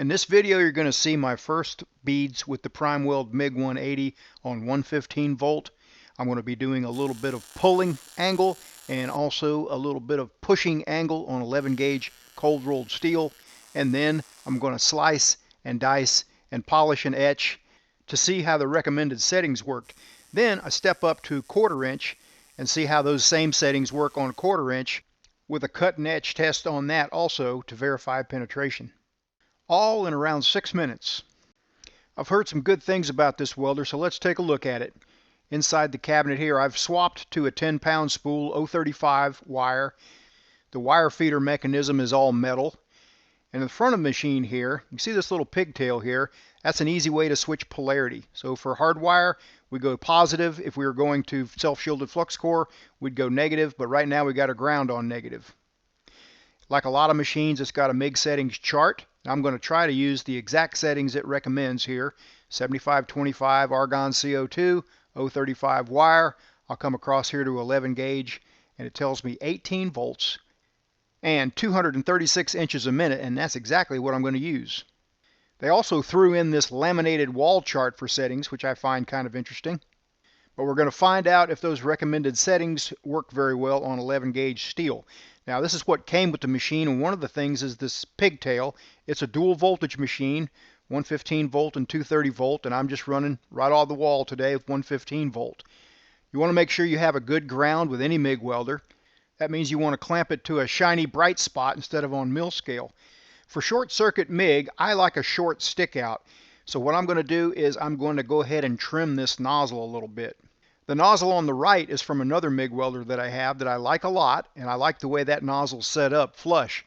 In this video, you're going to see my first beads with the primeweld MIG 180 on 115 volt. I'm going to be doing a little bit of pulling angle and also a little bit of pushing angle on 11 gauge cold rolled steel. And then I'm going to slice and dice and polish and etch to see how the recommended settings worked. Then I step up to 1/4 inch and see how those same settings work on 1/4 inch with a cut and etch test on that also to verify penetration. All in around 6 minutes. I've heard some good things about this welder, so let's take a look at it. Inside the cabinet here, I've swapped to a 10-pound spool 035 wire. The wire feeder mechanism is all metal. And in the front of the machine here, you see this little pigtail here. That's an easy way to switch polarity. So for hard wire, we go positive. If we were going to self-shielded flux core, we'd go negative, but right now we got a ground on negative. Like a lot of machines, it's got a MIG settings chart. I'm going to try to use the exact settings it recommends here. 7525 argon CO2, 035 wire. I'll come across here to 11 gauge and it tells me 18 volts and 236 inches a minute, and that's exactly what I'm going to use. They also threw in this laminated wall chart for settings, which I find kind of interesting. But we're going to find out if those recommended settings work very well on 11 gauge steel. Now this is what came with the machine, and one of the things is this pigtail. It's a dual voltage machine, 115 volt and 230 volt, and I'm just running right off the wall today with 115 volt. You want to make sure you have a good ground with any MIG welder. That means you want to clamp it to a shiny bright spot instead of on mil scale. For short circuit MIG, I like a short stick out. So what I'm going to do is I'm going to go ahead and trim this nozzle a little bit. The nozzle on the right is from another MIG welder that I have that I like a lot, and I like the way that nozzle's set up flush.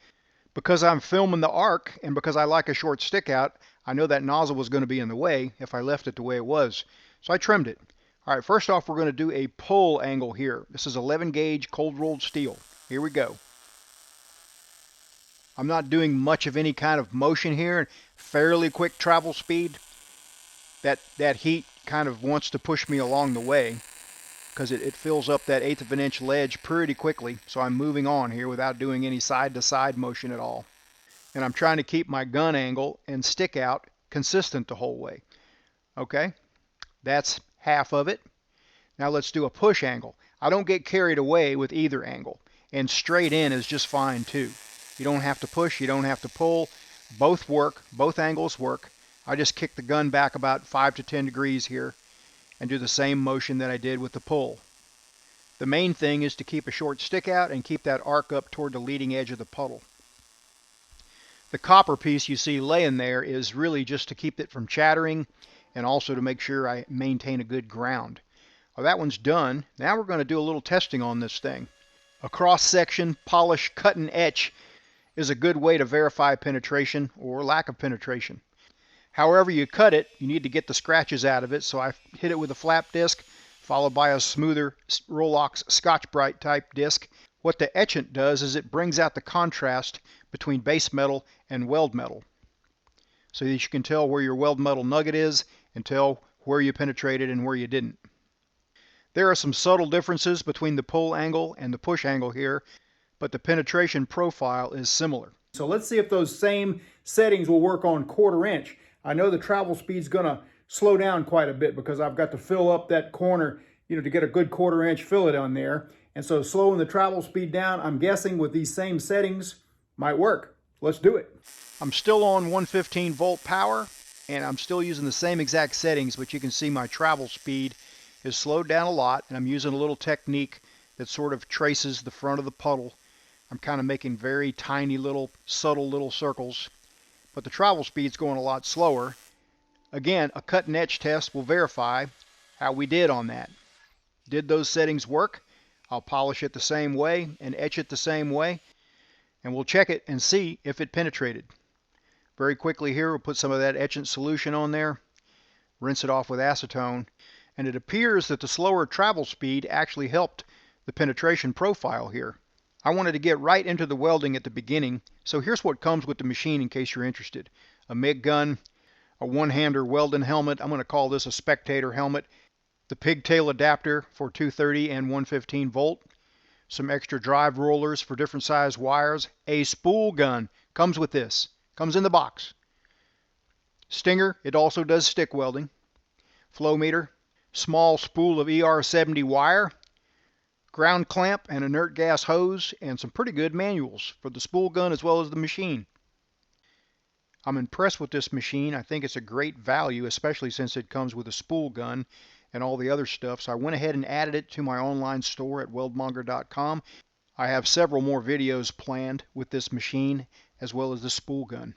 Because I'm filming the arc and because I like a short stick out, I know that nozzle was going to be in the way if I left it the way it was. So I trimmed it. All right, first off, we're going to do a pull angle here. This is 11 gauge cold rolled steel. Here we go. I'm not doing much of any kind of motion here. Fairly quick travel speed. That heat kind of wants to push me along the way because it fills up that 1/8 of an inch ledge pretty quickly. So I'm moving on here without doing any side to side motion at all. And I'm trying to keep my gun angle and stick out consistent the whole way. Okay, that's half of it. Now let's do a push angle. I don't get carried away with either angle, and straight in is just fine too. You don't have to push, you don't have to pull. Both work, both angles work. I just kick the gun back about 5 to 10 degrees here and do the same motion that I did with the pull. The main thing is to keep a short stick out and keep that arc up toward the leading edge of the puddle. The copper piece you see laying there is really just to keep it from chattering and also to make sure I maintain a good ground. Well, that one's done. Now we're going to do a little testing on this thing. A cross-section, polish, cut and etch is a good way to verify penetration or lack of penetration. However you cut it, you need to get the scratches out of it, so I hit it with a flap disc followed by a smoother Rolox Scotch-Brite type disc. What the etchant does is it brings out the contrast between base metal and weld metal so that you can tell where your weld metal nugget is and tell where you penetrated and where you didn't. There are some subtle differences between the pull angle and the push angle here, but the penetration profile is similar. So let's see if those same settings will work on 1/4 inch. I know the travel speed's going to slow down quite a bit because I've got to fill up that corner, to get a good 1/4 inch fillet on there. And so slowing the travel speed down, I'm guessing with these same settings might work. Let's do it. I'm still on 115 volt power and I'm still using the same exact settings, but you can see my travel speed is slowed down a lot, and I'm using a little technique that sort of traces the front of the puddle. I'm kind of making very tiny little, subtle little circles, but the travel speed's going a lot slower. Again, a cut and etch test will verify how we did on that. Did those settings work? I'll polish it the same way and etch it the same way, and we'll check it and see if it penetrated. Very quickly here, we'll put some of that etchant solution on there, rinse it off with acetone, and it appears that the slower travel speed actually helped the penetration profile here. I wanted to get right into the welding at the beginning, so here's what comes with the machine in case you're interested. A MIG gun, a one-hander welding helmet, I'm going to call this a spectator helmet, the pigtail adapter for 230 and 115 volt, some extra drive rollers for different size wires, a spool gun comes with this, comes in the box. Stinger, it also does stick welding. Flow meter, small spool of ER70 wire, ground clamp and inert gas hose, and some pretty good manuals for the spool gun as well as the machine. I'm impressed with this machine. I think it's a great value, especially since it comes with a spool gun and all the other stuff. So I went ahead and added it to my online store at weldmonger.com. I have several more videos planned with this machine as well as the spool gun.